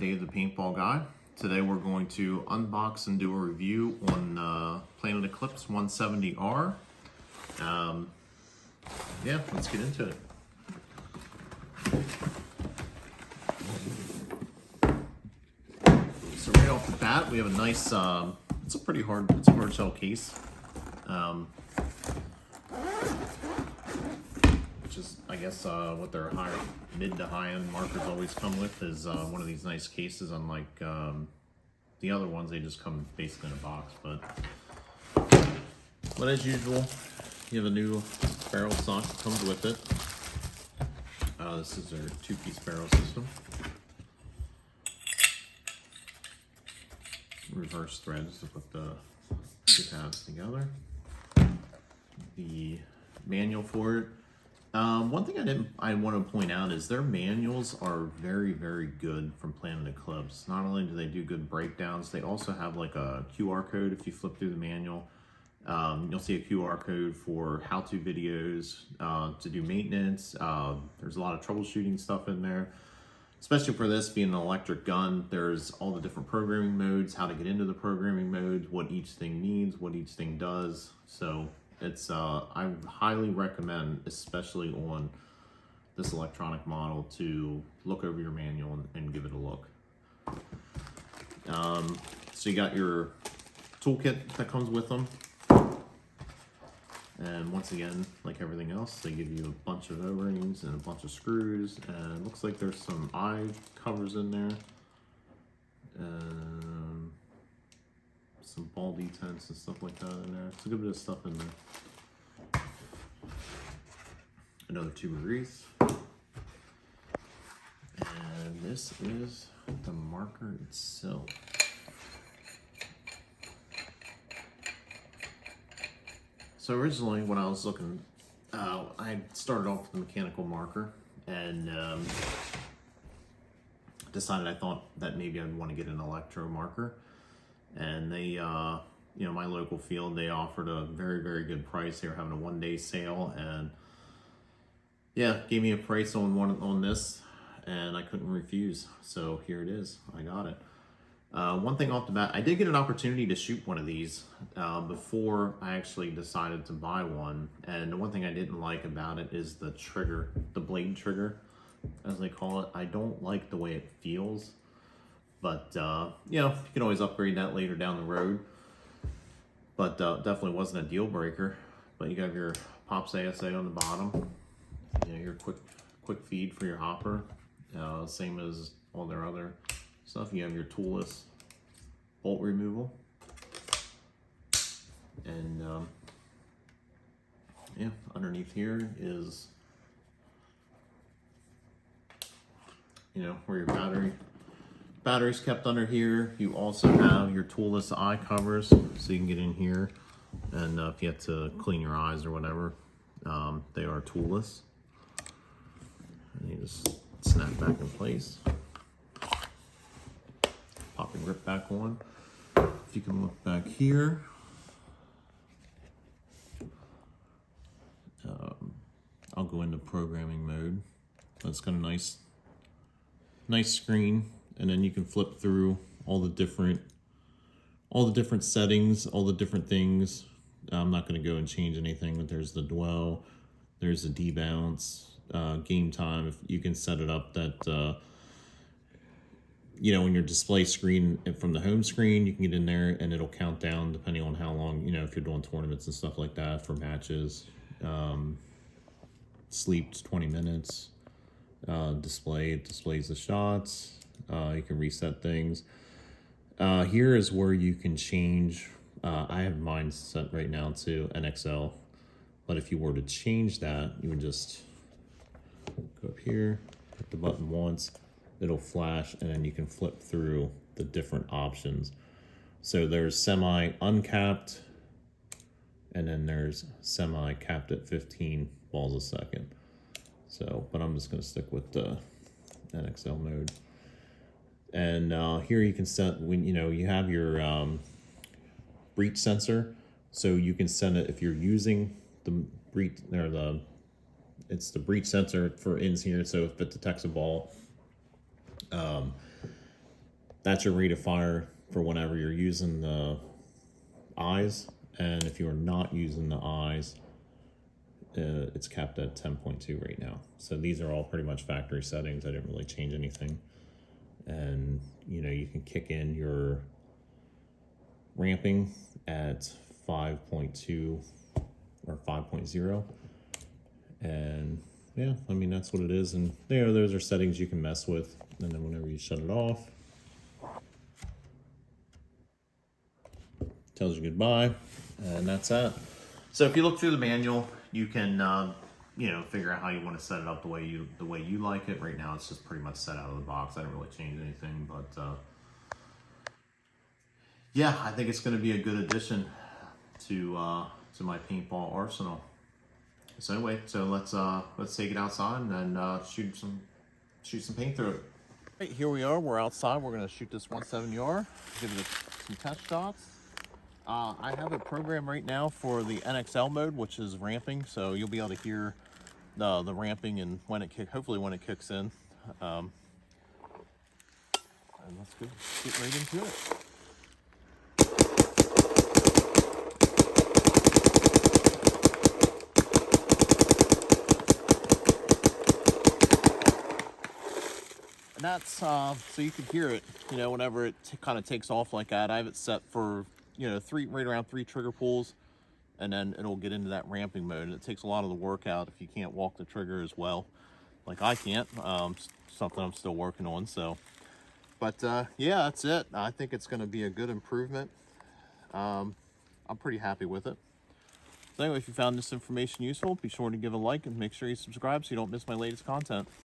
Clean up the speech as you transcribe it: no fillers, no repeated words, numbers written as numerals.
Dave the Paintball Guy. Today we're going to unbox and do a review on Planet Eclipse 170R. Yeah, let's get into it. So right off the bat, we have a nice, it's a hard shell case. Which is, I guess, what their mid to high end markers always come with is one of these nice cases, unlike the other ones, they just come basically in a box. But as usual, you have a new barrel stock that comes with it. This is their two-piece barrel system. Reverse threads to put the two tabs together. The manual for it. One thing I want to point out is their manuals are very, very good from Planet Eclipse. Not only do they do good breakdowns, they also have like a QR code. If you flip through the manual, you'll see a QR code for how-to videos to do maintenance. There's a lot of troubleshooting stuff in there, especially for this being an electric gun. There's all the different programming modes, how to get into the programming modes, what each thing needs, what each thing does. So it's I highly recommend, especially on this electronic model, to look over your manual and give it a look. So you got your toolkit that comes with them. And once again, like everything else, they give you a bunch of O-rings and a bunch of screws, and it looks like there's some eye covers in there. Some ball detents and stuff like that in there. It's a good bit of stuff in there. Another tube of grease. And this is the marker itself. So originally when I was looking, I started off with a mechanical marker and decided I thought that maybe I'd want to get an electro marker. And they, you know, my local field, they offered a very, very good price. They were having a one-day sale, and yeah, gave me a price on this, and I couldn't refuse. So here it is. I got it. One thing off the bat, I did get an opportunity to shoot one of these before I actually decided to buy one. And the one thing I didn't like about it is the trigger, the blade trigger, as they call it. I don't like the way it feels. But, you know, you can always upgrade that later down the road. But definitely wasn't a deal breaker. But you got your Pops ASA on the bottom. You know, your quick feed for your hopper. Same as all their other stuff. You have your toolless bolt removal. And, yeah, underneath here is, you know, where your battery's kept under here. You also have your toolless eye covers, so you can get in here, and if you have to clean your eyes or whatever, they are toolless. And you just snap back in place. Pop and grip back on. If you can look back here, I'll go into programming mode. That's got a nice screen. And then you can flip through all the different settings, all the different things. I'm not going to go and change anything, but there's the dwell, there's the debounce, game time. If you can set it up that, you know, in your display screen from the home screen, you can get in there and it'll count down depending on how long, you know, if you're doing tournaments and stuff like that for matches. Sleep's 20 minutes. It displays the shots. You can reset things. Here is where you can change. I have mine set right now to NXL, but if you were to change that, you would just go up here, hit the button once, it'll flash, and then you can flip through the different options. So there's semi-uncapped, and then there's semi-capped at 15 balls a second. So, but I'm just going to stick with the NXL mode. And here you can set, when you know you have your breach sensor, so you can set it if you're using the breach or it's the breach sensor for ins here. So if it detects a ball, that's your rate of fire for whenever you're using the eyes. And if you are not using the eyes, it's capped at 10.2 right now. So these are all pretty much factory settings. I didn't really change anything. And you know, you can kick in your ramping at 5.2 or 5.0. And yeah, I mean, that's what it is. And there, those are settings you can mess with. And then whenever you shut it off, tells you goodbye, and that's that. So if you look through the manual, you can you know, figure out how you want to set it up the way you like it. Right now, it's just pretty much set out of the box. I didn't really change anything, but yeah, I think it's going to be a good addition to my paintball arsenal. So anyway, so let's take it outside and shoot some paint through it. Right, here we are. We're outside. We're going to shoot this 170R. Give it some test shots. I have it programmed right now for the NXL mode, which is ramping, so you'll be able to hear the ramping and hopefully when it kicks in. And let's get right into it. And that's so you can hear it, you know, whenever it kind of takes off like that. I have it set for, you know, right around 3 trigger pulls, and then it'll get into that ramping mode. And it takes a lot of the work out if you can't walk the trigger as well, like I can't. Something I'm still working on. So, but yeah, that's it. I think it's going to be a good improvement. I'm pretty happy with it. So anyway, if you found this information useful, be sure to give a like and make sure you subscribe so you don't miss my latest content.